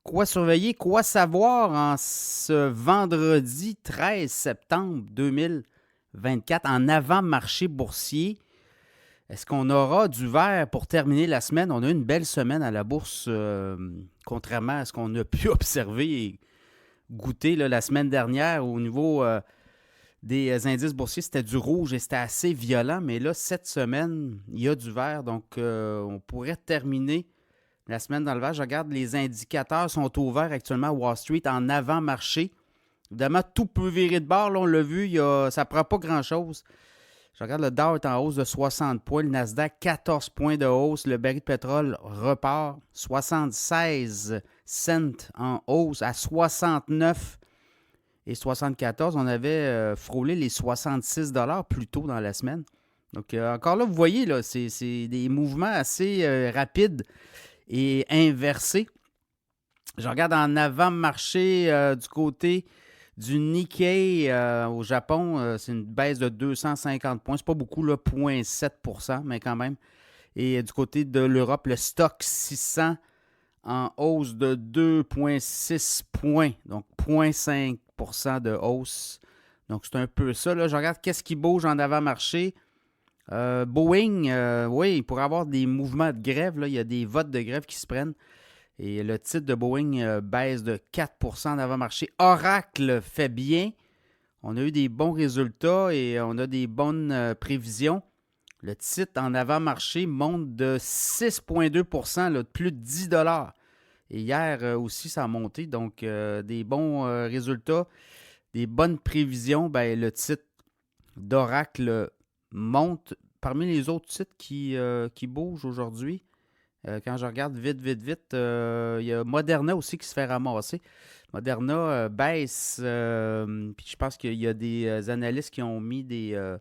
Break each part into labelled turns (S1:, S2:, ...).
S1: Quoi surveiller, quoi savoir en ce vendredi 13 septembre 2024 en avant-marché boursier? Est-ce qu'on aura du vert pour terminer la semaine? On a eu une belle semaine à la bourse, contrairement à ce qu'on a pu observer et goûter là, la semaine dernière au niveau des indices boursiers. C'était du rouge et c'était assez violent, mais là, cette semaine, il y a du vert, donc on pourrait terminer la semaine dans le vert. Je regarde, les indicateurs sont au vert actuellement à Wall Street en avant-marché. Évidemment, tout peut virer de bord. Là, on l'a vu, ça ne prend pas grand-chose. Je regarde, le Dow est en hausse de 60 points. Le Nasdaq, 14 points de hausse. Le baril de pétrole repart. 76 cents en hausse à 69 et 74. On avait frôlé les 66 plus tôt dans la semaine. Donc, encore là, vous voyez, là, c'est des mouvements assez rapides et inversé. Je regarde en avant-marché du côté du Nikkei au Japon. C'est une baisse de 250 points. C'est pas beaucoup, là, 0,7 %, mais quand même. Et du côté de l'Europe, le stock 600 en hausse de 2,6 points. Donc, 0,5 % de hausse. Donc, c'est un peu ça. Là. Je regarde qu'est-ce qui bouge en avant-marché. Boeing, oui, il pourrait y avoir des mouvements de grève. Là. Il y a des votes de grève qui se prennent. Et le titre de Boeing baisse de 4 % d'avant-marché. Oracle fait bien. On a eu des bons résultats et on a des bonnes prévisions. Le titre en avant-marché monte de 6,2 %, là, de plus de 10 $. Et hier aussi, ça a monté. Donc, des bons résultats, des bonnes prévisions. Ben, le titre d'Oracle monte. Parmi les autres titres qui bougent aujourd'hui, quand je regarde vite, il y a Moderna aussi qui se fait ramasser. Moderna baisse, puis je pense qu'il y a des analystes qui ont mis des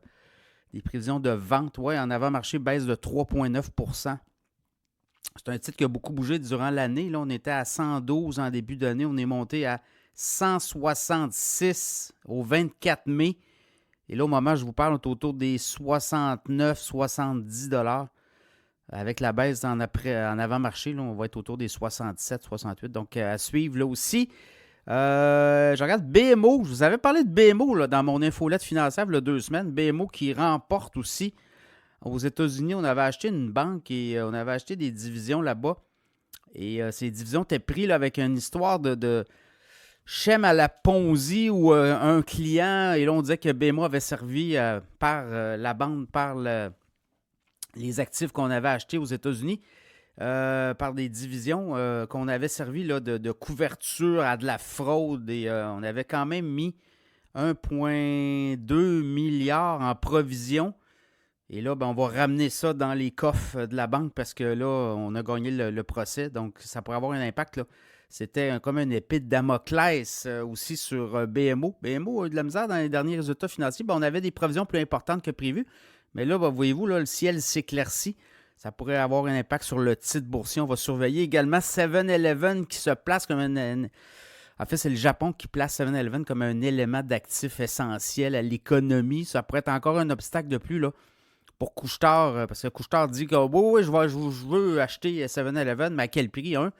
S1: prévisions de vente. Ouais, en avant-marché, baisse de 3,9 %. C'est un titre qui a beaucoup bougé durant l'année. Là, on était à 112 en début d'année. On est monté à 166 au 24 mai. Et là, au moment où je vous parle, on est autour des 69-70 $. Avec la baisse en avant-marché, là, on va être autour des 67-68. Donc, à suivre là aussi. Je regarde BMO. Je vous avais parlé de BMO là, dans mon infolette financière il y a 2 semaines. BMO qui remporte aussi. Aux États-Unis, on avait acheté une banque et on avait acheté des divisions là-bas. Et ces divisions étaient prises là, avec une histoire de schème à la Ponzi où un client, et là on disait que BMO avait servi par la banque, par les actifs qu'on avait achetés aux États-Unis, par des divisions qu'on avait servi là, de couverture à de la fraude. Et on avait quand même mis 1,2 milliard en provision. Et là, ben, on va ramener ça dans les coffres de la banque parce que là, on a gagné le procès. Donc, ça pourrait avoir un impact. Là. C'était comme une épée de Damoclès aussi sur BMO. BMO a eu de la misère dans les derniers résultats financiers. Ben, on avait des provisions plus importantes que prévu. Mais là, ben, voyez-vous, là, le ciel s'éclaircit. Ça pourrait avoir un impact sur le titre boursier. On va surveiller également 7-Eleven qui se place comme en fait, c'est le Japon qui place 7-Eleven comme un élément d'actif essentiel à l'économie. Ça pourrait être encore un obstacle de plus là, pour Couche-Tard, parce que Couche-Tard dit que oui, je veux acheter 7-Eleven, mais à quel prix, un?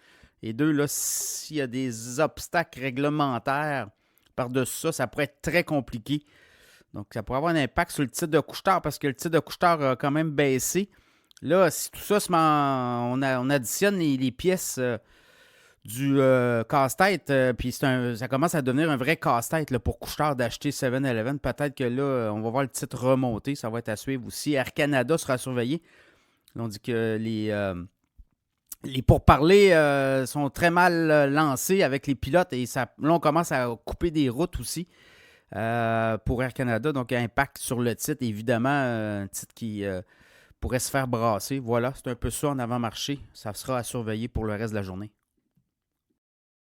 S1: Et deux, là, s'il y a des obstacles réglementaires par-dessus ça, ça pourrait être très compliqué. Donc, ça pourrait avoir un impact sur le titre de Couche-Tard parce que le titre de Couche-Tard a quand même baissé. Là, si tout ça, on additionne les pièces du casse-tête, puis ça commence à devenir un vrai casse-tête là, pour Couche-Tard d'acheter 7-Eleven. Peut-être que là, on va voir le titre remonter. Ça va être à suivre aussi. Air Canada sera surveillé. Là, on dit que les pourparlers sont très mal lancés avec les pilotes et ça, là, on commence à couper des routes aussi pour Air Canada. Donc, impact sur le titre. Évidemment, un titre qui pourrait se faire brasser. Voilà, c'est un peu ça en avant-marché. Ça sera à surveiller pour le reste de la journée.